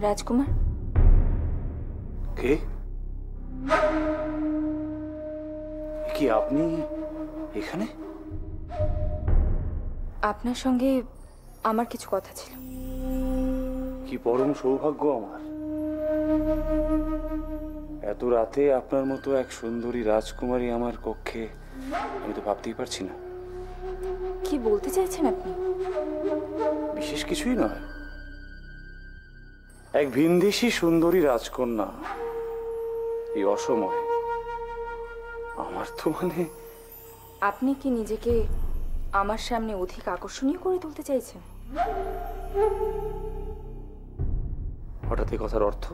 রাজকুমার। কে? কি আপনি এখানে? আপনার সঙ্গে আমার কিছু কথা ছিল। কি পরম সৌভাগ্য আমার, এত রাতে আপনার মতো এক সুন্দরী রাজকুমারী আমার কক্ষে। আমি তো ভাবতেই পারছি না। কি বলতে চাইছেন আপনি? বিশেষ কিছুই নয়, এক ভিনদেশী সুন্দরী রাজকন্যা এই অসময়ে আমার তো আপনি কি নিজেকে আমার সামনে অধিক আকর্ষণীয় করে তুলতে চাইছেন? হঠাৎ এই কথার অর্থ?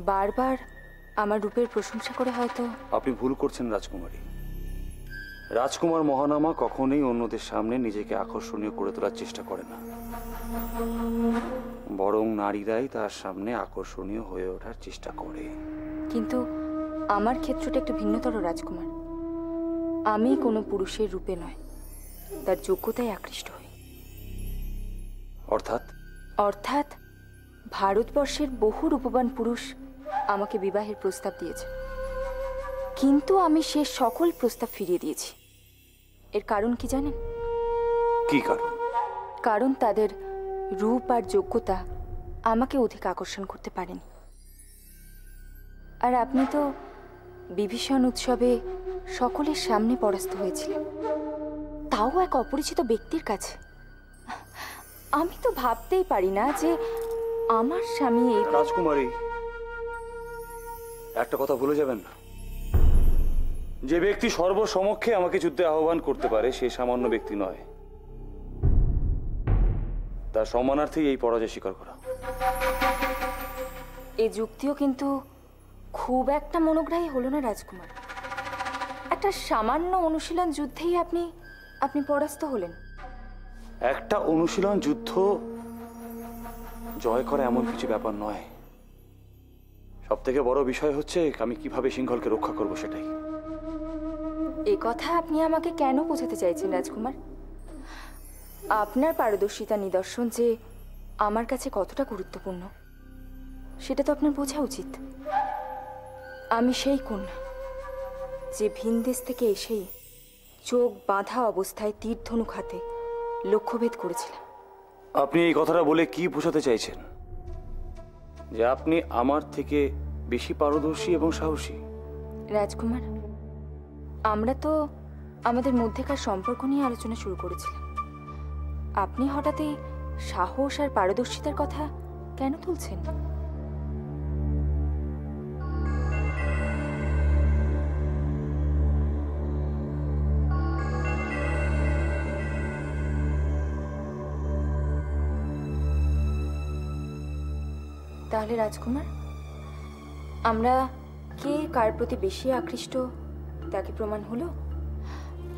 বারবার আমার রূপের প্রশংসা করে হয়তো। আপনি ভুল করছেন রাজকুমারী। রাজকুমার মহানামা কখনোই অন্যদের সামনে নিজেকে আকর্ষণীয় করে তোলার চেষ্টা করে না, বরং নারীরাই তার সামনে আকর্ষণীয় হয়ে ওঠার চেষ্টা করে। কিন্তু আমার ক্ষেত্রটা একটু ভিন্নতর রাজকুমার। আমি কোনো পুরুষের রূপে নয়, তার যোগ্যতায় আকৃষ্ট হই। অর্থাৎ? অর্থাৎ ভারতবর্ষের বহু রূপবান পুরুষ আমাকে বিবাহের প্রস্তাব দিয়েছে, কিন্তু আমি সে সকল প্রস্তাব ফিরিয়ে দিয়েছি। এর কারণ কি জানেন? কি কারণ? কারণ তাদের রূপ আর যোগ্যতা আমাকে অধিক আকর্ষণ করতে পারেনি। আর আপনি তো বিভীষণ উৎসবে সকলের সামনে পরাস্ত হয়েছিলেন, তাও এক অপরিচিত ব্যক্তির কাছে। আমি তো ভাবতেই পারি না যে আমার স্বামী এই। রাজকুমারী, একটা কথা ভুলে যাবেন না, যে ব্যক্তি সর্বসমক্ষে আমাকে যুদ্ধে আহ্বান করতে পারে সে সামান্য ব্যক্তি নয়। তার সম্মানার্থেই এই পরাজয় স্বীকার করা। এই যুক্তিও কিন্তু খুব একটা মনোগ্রাহী হলো না রাজকুমার। একটা সামান্য অনুশীলন যুদ্ধেই আপনি পরাস্ত হলেন। একটা অনুশীলন যুদ্ধ জয় করা এমন কিছু ব্যাপার নয়। সব থেকে বড় বিষয় হচ্ছে আমি কিভাবে সিংহলকে রক্ষা করব সেটাই। এ কথা আপনি আমাকে কেন বোঝাতে চাইছেন রাজকুমার? আপনার পারদর্শিতা নিদর্শন যে আমার কাছে কতটা গুরুত্বপূর্ণ সেটা তো আপনার বোঝা উচিত। আমি সেই কন্যা যে ভিনদেশ থেকে এসেই চোখ বাঁধা অবস্থায় তীর ধনুক হাতে লক্ষ্যভেদ করেছিলাম। আপনি এই কথাটা বলে কি বোঝাতে চাইছেন? যে আপনি আমার থেকে বেশি পারদর্শী এবং সাহসী? রাজকুমার, আমরা তো আমাদের মধ্যেকার সম্পর্ক নিয়ে আলোচনা শুরু করেছিলাম। আপনি হঠাৎই সাহস আর পারদর্শিতার কথা কেন তুলছেন? তাহলে রাজকুমার, আমরা কে কার প্রতি বেশি আকৃষ্ট তা কি প্রমাণ হলো?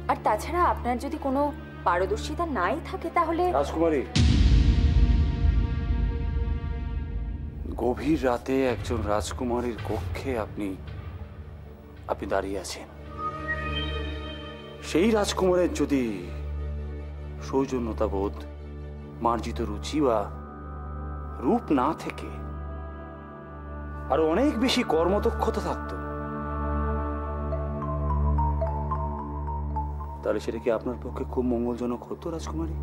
আর তাছাড়া আপনার যদি কোনো পারদর্শিতা নাই থাকে তাহলে। রাজকুমারী, গভীর রাতে একজন রাজকুমারীর কক্ষে আপনি দাঁড়িয়ে আছেন। সেই রাজকুমারের যদি সৌজন্যতা বোধ, মার্জিত রুচি বা রূপ না থেকে আরো অনেক বেশি কর্মদক্ষতা থাকতো, তাহলে সেটা কি আপনার পক্ষে খুব মঙ্গলজনক হতো রাজকুমারী?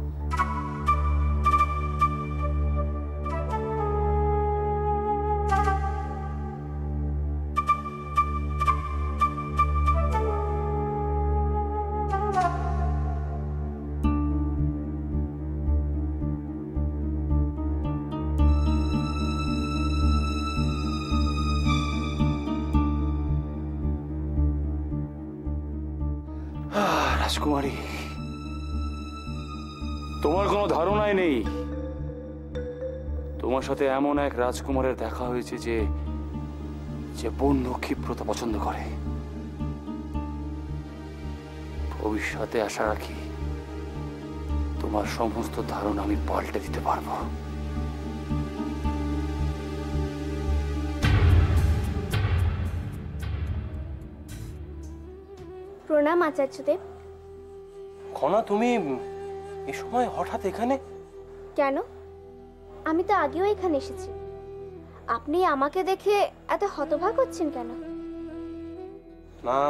রাজকুমারী, তোমার কোনো ধারণাই নেই তোমার সাথে এমন এক রাজকুমারের দেখা হয়েছে যে যে পূর্ণ ক্ষিপ্রতা পছন্দ করে। ভবিষ্যতে আশা রাখি তোমার সমস্ত ধারণা আমি পাল্টে দিতে পারবো। প্রণাম আচার্যদেব। খনা, তুমি এ সময় হঠাৎ এখানে? কেন? আমি তো আগেও এখানে এসেছি। আপনি আমাকে দেখে এত হতবাক হচ্ছেন কেন? না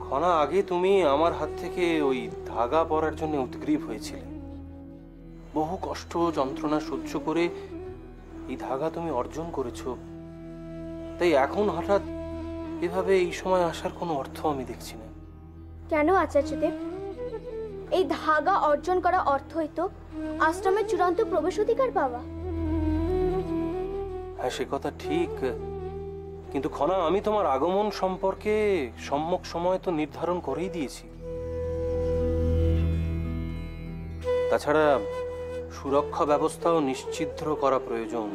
খনা, আগে তুমি আমার হাত থেকে ওই ধাগা পরার জন্য উদ্গ্রীব হয়েছিলে। বহু কষ্ট যন্ত্রণা সহ্য করে এই ধাগা তুমি অর্জন করেছো, তাই এখন হঠাৎ এভাবে এই সময় আসার কোনো অর্থ আমি দেখছি না। কেন আচার্যদেব? এই ধাগা অর্জন করা অর্থই তো আশ্রমের চূড়ান্ত প্রবেশ অধিকার পাওয়া। হ্যাঁ, সে কথা ঠিক, কিন্তু খনা আমি তোমার আগমন সম্পর্কে সম্যক সময় তো নির্ধারণ করেই দিয়েছি। তাছাড়া সুরক্ষা ব্যবস্থাও নিশ্চিদ্র করা প্রয়োজন।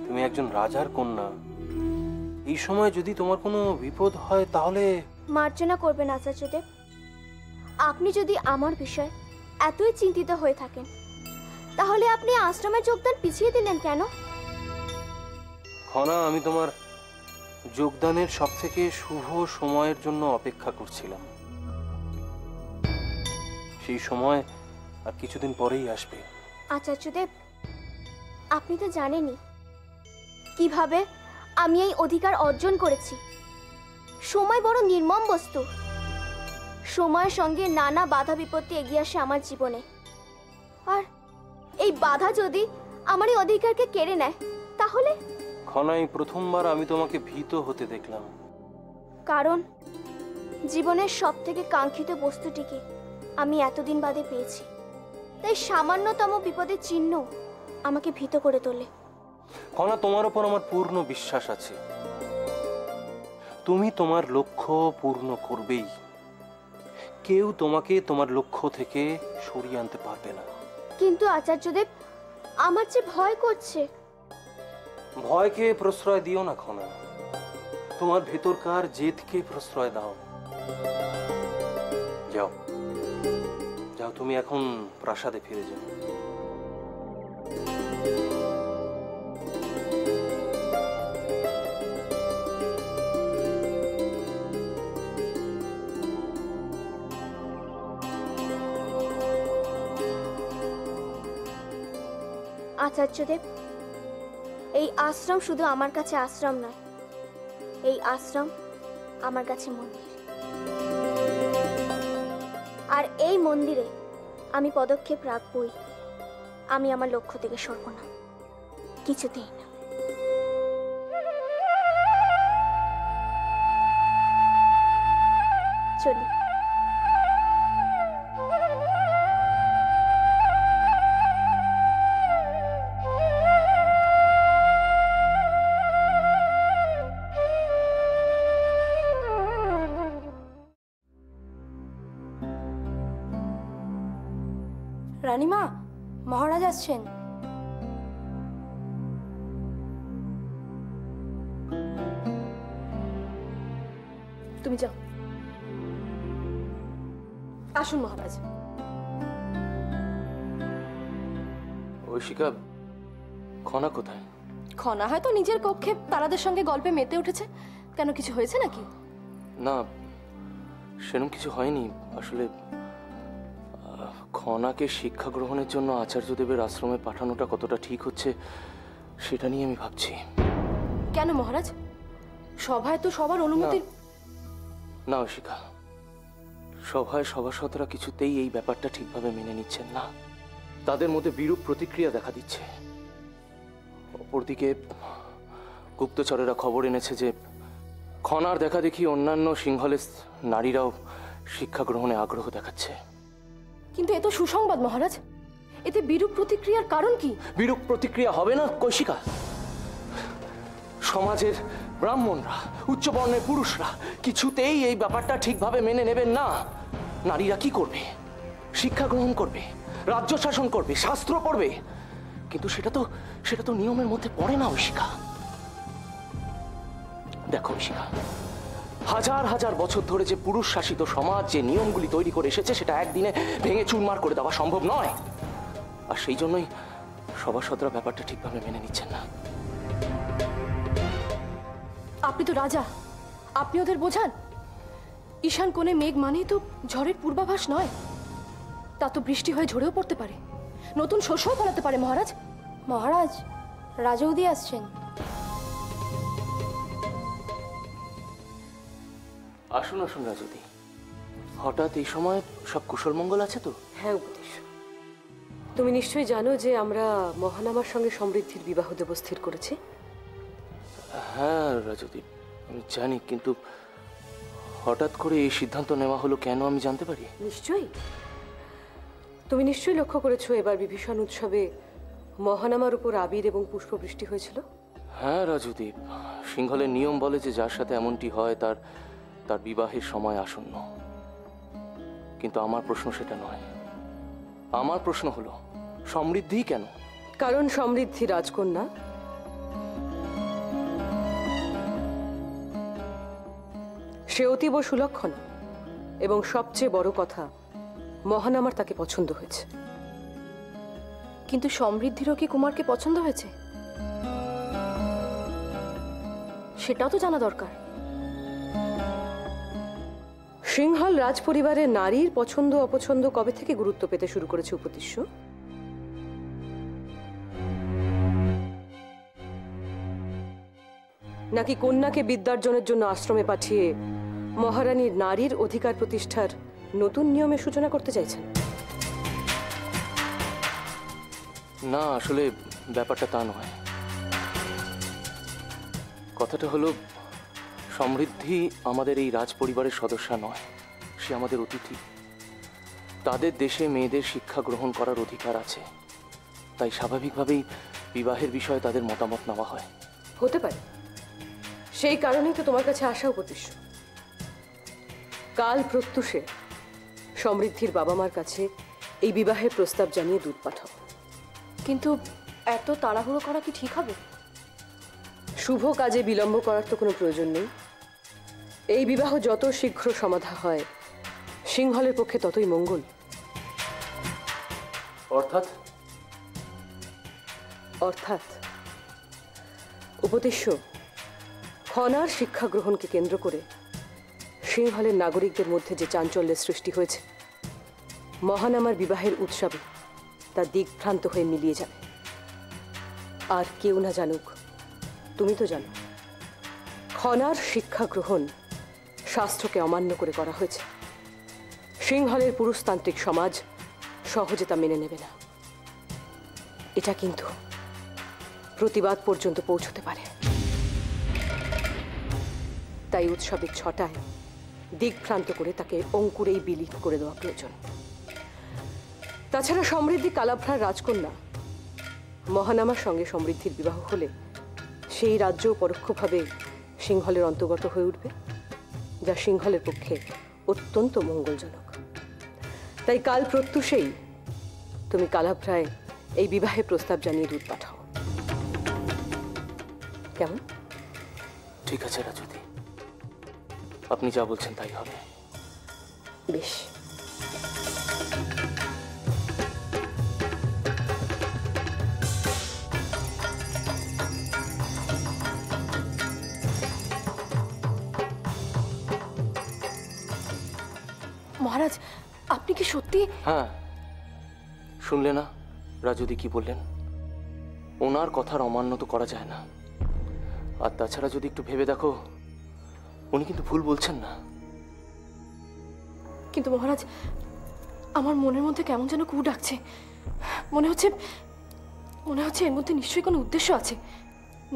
তুমি একজন রাজার কন্যা, এই সময় যদি তোমার কোনো বিপদ হয় তাহলে। মার্জনা করবেন আচার্যদেব। আপনি যদি আমার বিষয়ে এতই চিন্তিত হয়ে থাকেন, তাহলে আপনি আশ্রমে যোগদান পিছিয়ে দিলেন কেন? খনা, আমি তোমার যোগদানের সবথেকে শুভ সময়ের জন্য অপেক্ষা করছিলাম। সেই সময় আর কিছুদিন পরেই আসবে। আচার্যদেব, আপনি তো জানেনই কিভাবে আমি এই অধিকার অর্জন করেছি। সময় বড় নির্মম বস্তু। সময়ের সঙ্গে নানা বাধা বিপত্তি এগিয়ে আসে আমার জীবনে, আর এই বাধা যদি আমার এই অধিকারকে কেড়ে নেয় তাহলে? খনাই, প্রথমবার আমি তোমাকে ভীত হতে দেখলাম। কারণ জীবনের সব থেকে কাঙ্ক্ষিত বস্তুটিকে আমি এতদিন বাদে পেয়েছি, তাই সামান্যতম বিপদের চিহ্ন আমাকে ভীত করে তোলে। খনা, তোমার উপর আমার পূর্ণ বিশ্বাস আছে। তুমি তোমার লক্ষ্য পূর্ণ করবেই। কেউ তোমাকে তোমার লক্ষ্য থেকে সরিয়ে আনতে পারবে না। কিন্তু আচার্যদেব, আমার যে ভয় করছে। ভয়কে প্রশ্রয় দিও না খনা, তোমার ভেতরকার জেদকে প্রশ্রয় দাও। যাও যাও, তুমি এখন প্রাসাদে ফিরে যাও। আচার্যদেব, এই আশ্রম শুধু আমার কাছে আশ্রম নয়, এই আশ্রম আমার কাছে মন্দির। আর এই মন্দিরে আমি পদক্ষেপ রাখবই। আমি আমার লক্ষ্য থেকে সরব না, কিছুতেই না। চলি। রানীমা, মহারাজ আসছেন। তুমি যাও। আসুন মহারাজ। ঐশিকা, খনা কোথায়? খনা হয়তো নিজের কক্ষে তারাদের সঙ্গে গল্পে মেতে উঠেছে। কেন, কিছু হয়েছে নাকি? না, সেরকম কিছু হয়নি। আসলে খনাকে শিক্ষা গ্রহণের জন্য আচার্যদেবের আশ্রমে পাঠানোটা কতটা ঠিক হচ্ছে সেটা নিয়ে আমি ভাবছি। কেন মহারাজ, সভায় তো সবার অনুমতি। না ঐশিকা, সভায় সভাসদরা কিছুতেই এই ব্যাপারটা ঠিকভাবে মেনে নিচ্ছেন না। তাদের মধ্যে বিরূপ প্রতিক্রিয়া দেখা দিচ্ছে। অপরদিকে গুপ্তচরেরা খবর এনেছে যে খনার দেখা দেখি অন্যান্য সিংহলের নারীরাও শিক্ষা গ্রহণে আগ্রহ দেখাচ্ছে। কিন্তু এ তো সুসংবাদ মহারাজ। এতে বিরূপ প্রতিক্রিয়ার কারণ কি? বিরূপ প্রতিক্রিয়া হবে না কৌশিকা। সমাজের ব্রাহ্মণরা, উচ্চবর্ণের পুরুষরা কিছুতেই এই ব্যাপারটা ঠিকভাবে মেনে নেবেন না। নারীরা কি করবে? শিক্ষা গ্রহণ করবে, রাজ্য শাসন করবে, শাস্ত্র পড়বে, কিন্তু সেটা তো নিয়মের মধ্যে পড়ে না ঐশিকা। দেখো ঐশিকা, হাজার হাজার বছর ধরে যে পুরুষ শাসিত সমাজ যে নিয়মগুলি তৈরি করে এসেছে সেটা একদিনে ভেঙে চুরমার করে দেওয়া সম্ভব নয়। আর সেই জন্যই সভাসদরা ব্যাপারটা ঠিকভাবে মেনে নিচ্ছেন না। আপনি তো রাজা, আপনি ওদের বোঝান। ঈশান কোণে মেঘ মানেই তো ঝড়ের পূর্বাভাস নয়। তা তো বৃষ্টি হয়ে ঝরেও পড়তে পারে, নতুন শস্যও ফলাতে পারে মহারাজ। মহারাজ, রাজৌদি আসছেন। আসুন আসুন রাজদি, হঠাৎ এই সময় সব কুশল মঙ্গল আছে তো? হ্যাঁ উপদেশ, তুমি নিশ্চয়ই জানো যে আমরা মহানামার সঙ্গে সমৃদ্ধির বিবাহ দেব স্থির করেছি। হ্যাঁ রাজদীপ, আমি জানি, কিন্তু হঠাৎ করে এই সিদ্ধান্ত নেওয়া হলো কেন আমি জানতে পারি? নিশ্চয়ই, তুমি নিশ্চয়ই লক্ষ্য করেছো এবার বিভীষণ উৎসবে মহানামার উপর আবির এবং পুষ্পবৃষ্টি হয়েছিল। হ্যাঁ রাজদীপ, সিংহলের নিয়ম বলে যে যার সাথে এমনটি হয় তার তার বিবাহের সময় আসন্ন। কিন্তু আমার প্রশ্ন সেটা নয়। আমার প্রশ্ন হলো সমৃদ্ধি কেন? কারণ সমৃদ্ধি রাজকন্যা, সে অতীব সুলক্ষণা, এবং সবচেয়ে বড় কথা মহানামার তাকে পছন্দ হয়েছে। কিন্তু সমৃদ্ধিরও কি কুমারকে পছন্দ হয়েছে সেটাও তো জানা দরকার। সিংহল রাজপরিবারের নারীর পছন্দ অপছন্দ কবে থেকে গুরুত্ব পেতে শুরু করেছে উপদেশ্য? নাকি কন্যাকে বিদ্যার্জনের জন্য আশ্রমে পাঠিয়ে মহারানীর নারীর অধিকার প্রতিষ্ঠার নতুন নিয়মের সূচনা করতে চাইছেন? না, আসলে ব্যাপারটা তা নয়। কথাটা হলো সমৃদ্ধি আমাদের এই রাজ পরিবারের সদস্য নয়, সে আমাদের অতিথি। তাদের দেশে মেয়েদের শিক্ষা গ্রহণ করার অধিকার আছে, তাই স্বাভাবিকভাবেই বিবাহের বিষয়ে তাদের মতামত নেওয়া হয়। হতে পারে, সেই কারণেই তো তোমার কাছে আসা উপদেশ্য। কাল প্রত্যুষে সমৃদ্ধির বাবা মার কাছে এই বিবাহের প্রস্তাব জানিয়ে দূত পাঠাও। কিন্তু এত তাড়াহুড়ো করা কি ঠিক হবে? শুভ কাজে বিলম্ব করার তো কোনো প্রয়োজন নেই। এই বিবাহ যত শীঘ্র সমাধা হয় সিংহলের পক্ষে ততই মঙ্গল। অর্থাৎ অর্থাৎ উপদেশ্য, খনার শিক্ষা গ্রহণকে কেন্দ্র করে সিংহলের নাগরিকদের মধ্যে যে চাঞ্চল্যের সৃষ্টি হয়েছে, মহানামার বিবাহের উৎসবে তা দিকভ্রান্ত হয়ে মিলিয়ে যাবে। আর কেউ না জানুক, তুমি তো জানো, খনার শিক্ষা গ্রহণ শাস্ত্রকে অমান্য করে করা হয়েছে। সিংহলের পুরুষতান্ত্রিক সমাজ সহজে তা মেনে নেবে না। এটা কিন্তু প্রতিবাদ পর্যন্ত পৌঁছতে পারে। তাই উৎসবের ছটায় দিকভ্রান্ত করে তাকে অঙ্কুরেই বিলীন করে দেওয়া প্রয়োজন। তাছাড়া সমৃদ্ধি কালাভ্রার রাজকন্যা, মহানামার সঙ্গে সমৃদ্ধির বিবাহ হলে সেই রাজ্য পরোক্ষভাবে সিংহলের অন্তর্গত হয়ে উঠবে, যা সিংহলের পক্ষে অত্যন্ত মঙ্গলজনক। তাই কাল প্রত্যুষেই তুমি কালাভ্রায় এই বিবাহের প্রস্তাব জানিয়ে দূত পাঠাও। কেমন? ঠিক আছে রাজুদি, আপনি যা বলছেন তাই হবে। বেশ। মহারাজ, আপনি কি সত্যি? হ্যাঁ, শুনলে না রাজুদি কি বললেন? ওনার কথার অমান্য তো করা যায় না। আর তাছাড়া যদি একটু ভেবে দেখো, উনি কিন্তু ভুল বলছেন না। কিন্তু মহারাজ, আমার মনের মধ্যে কেমন যেন কু ডাকছে। মনে হচ্ছে এর মধ্যে নিশ্চয়ই কোনো উদ্দেশ্য আছে,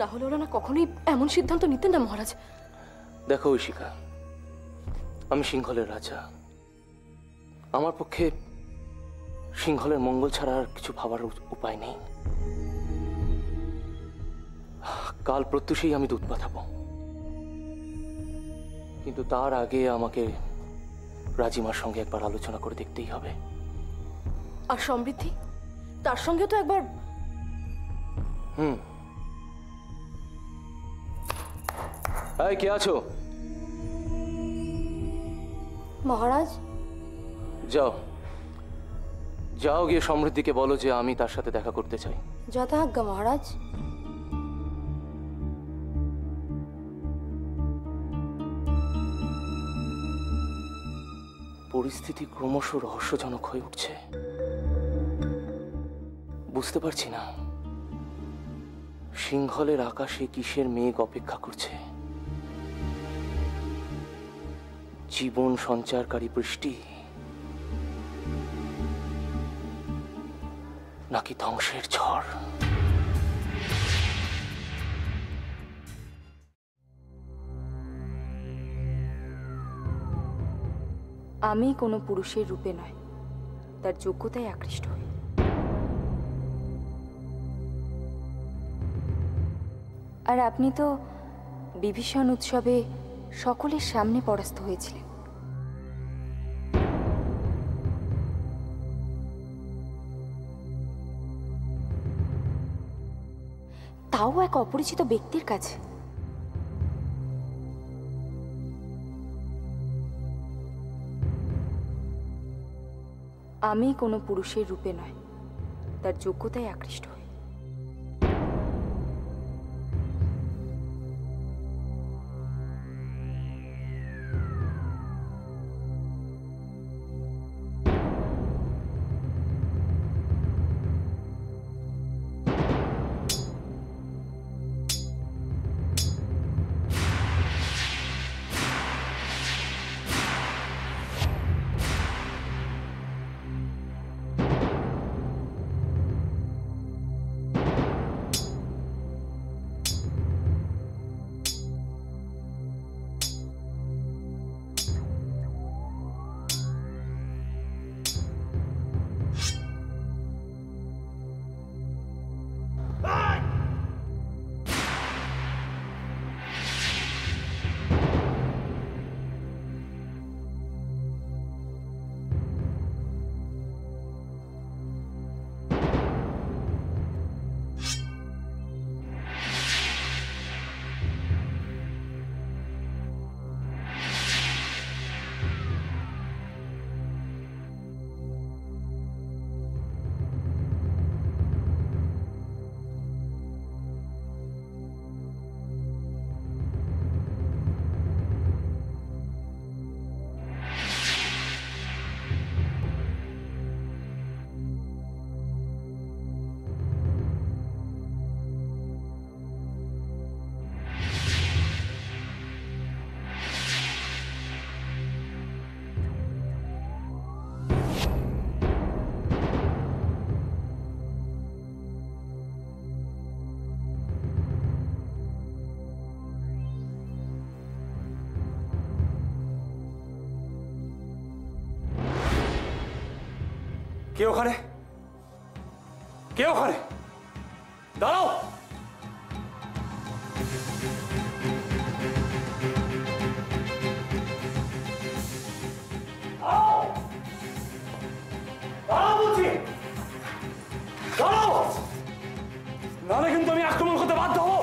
না হলে ওরা না কখনোই এমন সিদ্ধান্ত নিতেন না মহারাজ। দেখো ঐশিকা, আমি সিংহলের রাজা। আমার পক্ষে সিংহলের মঙ্গল ছাড়া আর কিছু ভাবার উপায় নেই। কাল প্রত্যুষেই আমি দূত পাঠাবো, কিন্তু তার আগে আমাকে রাজিমার সঙ্গে একবার আলোচনা করে দেখতেই হবে। আর সমৃদ্ধি, তার সঙ্গে তো একবার। এই, কে আছো? মহারাজ, যাও যাও, গিয়ে সমৃদ্ধিকে বলো যে আমি তার সাথে দেখা করতে চাই। যথাজ্ঞা মহারাজ। পরিস্থিতি ক্রমশ রহস্যজনক হয়ে উঠছে। বুঝতে পারছি না সিংহলের আকাশে কিসের মেঘ অপেক্ষা করছে। জীবন সঞ্চারকারী বৃষ্টি, নাকি ধ্বংসের ঝড়? আমি কোনো পুরুষের রূপে নয়, তার যোগ্যতায় আকৃষ্ট হই। আর আপনি তো বিভীষণ উৎসবে সকলের সামনে পরাস্ত হয়েছিলেন। তাও এক অপরিচিত ব্যক্তির কাছে। আমি কোনো পুরুষের রূপে নয়, তার যোগ্যতায় আকৃষ্ট হই। কে ওখানে? কে ওখানে? দাঁড়াও! বলছি দাঁড়াও, নাহলে কিন্তু আমি আক্রমণ করতে বাধ্য হব।